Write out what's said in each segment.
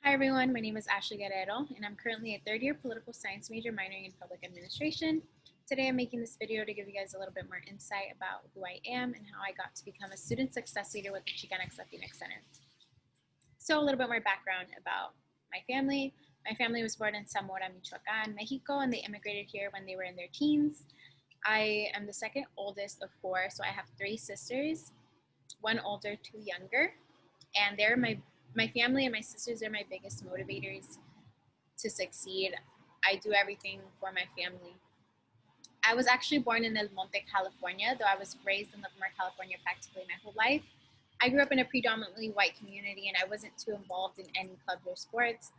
Hi everyone, my name is Ashley Guerrero and I'm currently a third year political science major minoring in public administration. Today I'm making this video to give you guys a little bit more insight about who I am and how I got to become a student success leader with the Chicanx Latinx Center. So a little bit more background about my family. My family was born in Zamora, Michoacan, Mexico, and they immigrated here when they were in their teens. I am the second oldest of four, so I have three sisters, one older, two younger, and they're my family and my sisters are my biggest motivators to succeed. I do everything for my family. I was actually born in El Monte, California, though I was raised in Livermore, California practically my whole life. I grew up in a predominantly white community and I wasn't too involved in any clubs or sports.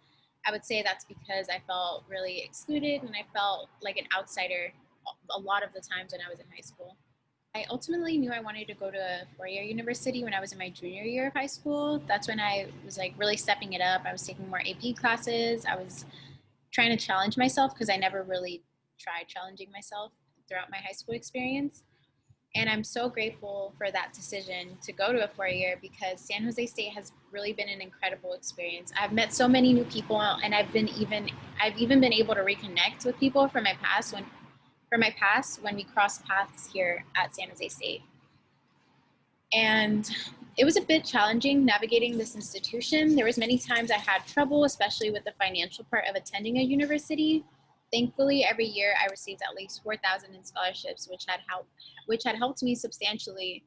I would say that's because I felt really excluded and I felt like an outsider a lot of the times when I was in high school. I ultimately knew I wanted to go to a four-year university when I was in my junior year of high school. That's when I was like really stepping it up. I was taking more AP classes. I was trying to challenge myself because I never really tried challenging myself throughout my high school experience. And I'm so grateful for that decision to go to a four-year because San Jose State has really been an incredible experience. I've met so many new people and I've even been able to reconnect with people from my past when we crossed paths here at San Jose State. And it was a bit challenging navigating this institution. There was many times I had trouble, especially with the financial part of attending a university. Thankfully, every year I received at least 4,000 in scholarships, which had helped me substantially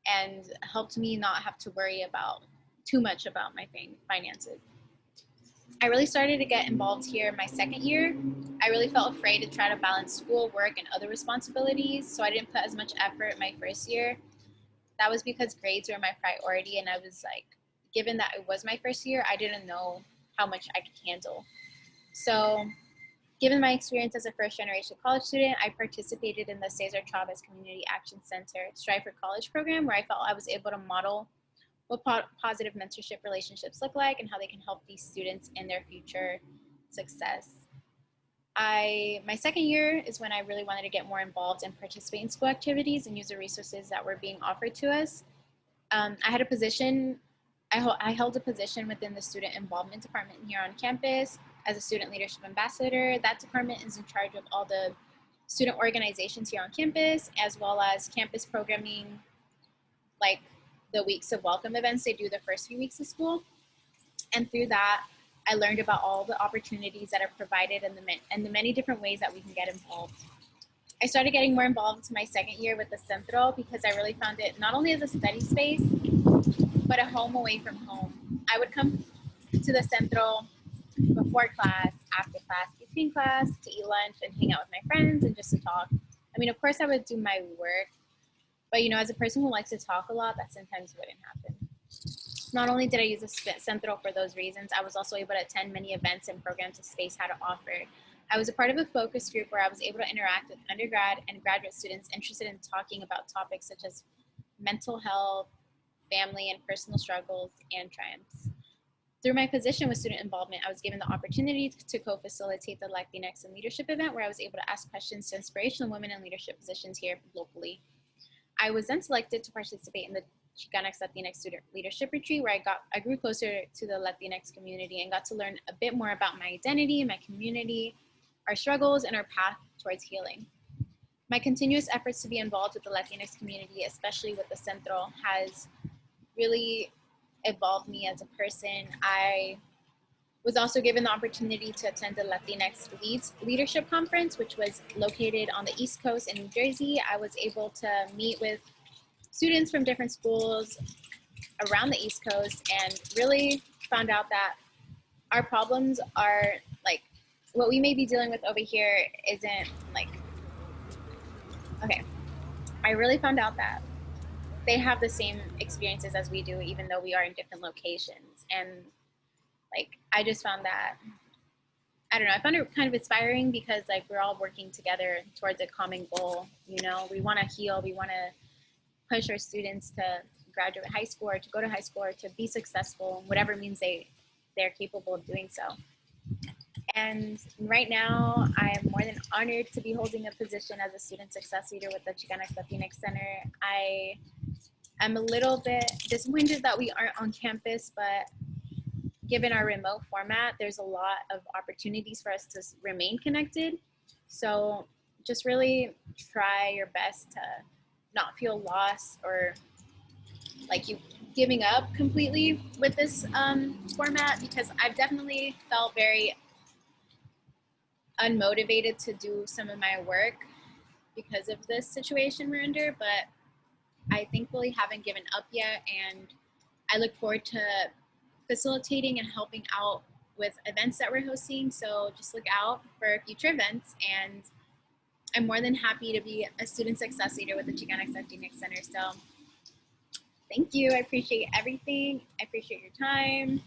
and helped me not have to worry about too much about my finances. I really started to get involved here my second year. I really felt afraid to try to balance school, work, and other responsibilities, so I didn't put as much effort my first year. That was because grades were my priority, and I was like, given that it was my first year, I didn't know how much I could handle. So, given my experience as a first generation college student, I participated in the Cesar Chavez Community Action Center Strive for College program, where I felt I was able to model what positive mentorship relationships look like and how they can help these students in their future success. My second year is when I really wanted to get more involved and participate in school activities and use the resources that were being offered to us. I had a position, I held a position within the student involvement department here on campus as a student leadership ambassador. That department is in charge of all the student organizations here on campus, as well as campus programming, like the weeks of welcome events they do the first few weeks of school. And through that, I learned about all the opportunities that are provided and the many different ways that we can get involved. I started getting more involved my second year with the Centro because I really found it not only as a study space, but a home away from home. I would come to the Centro before class, after class, between class, to eat lunch and hang out with my friends and just to talk. I mean, of course, I would do my work, but as a person who likes to talk a lot, that sometimes wouldn't happen. Not only did I use the Centro for those reasons, I was also able to attend many events and programs the space had to offer. I was a part of a focus group where I was able to interact with undergrad and graduate students interested in talking about topics such as mental health, family and personal struggles, and triumphs. Through my position with student involvement, I was given the opportunity to co-facilitate the Latinx in Leadership event where I was able to ask questions to inspirational women in leadership positions here locally. I was then selected to participate in the Chicanx Latinx Student Leadership Retreat, where I grew closer to the Latinx community and got to learn a bit more about my identity, my community, our struggles, and our path towards healing. My continuous efforts to be involved with the Latinx community, especially with the Centro, has really evolved me as a person. I was also given the opportunity to attend the Latinx Leadership Conference, which was located on the East Coast in New Jersey. I was able to meet with students from different schools around the East Coast and really found out that our problems are like what we may be dealing with over here isn't like, okay. I really found out that they have the same experiences as we do, even though we are in different locations. And I just found that, I don't know, I found it kind of inspiring because we're all working together towards a common goal. We want to heal, we want to push our students to graduate high school or to go to high school or to be successful, whatever means they're capable of doing so. And right now, I am more than honored to be holding a position as a student success leader with the Chicanx Latinx Center. I'm a little bit disappointed that we aren't on campus, but given our remote format, there's a lot of opportunities for us to remain connected. So just really try your best to not feel lost or like you giving up completely with this format, because I've definitely felt very unmotivated to do some of my work because of this situation we're under, but I thankfully haven't given up yet, and I look forward to facilitating and helping out with events that we're hosting. So just look out for future events, and I'm more than happy to be a student success leader with the Chicana Latinx Center. So thank you. I appreciate everything. I appreciate your time.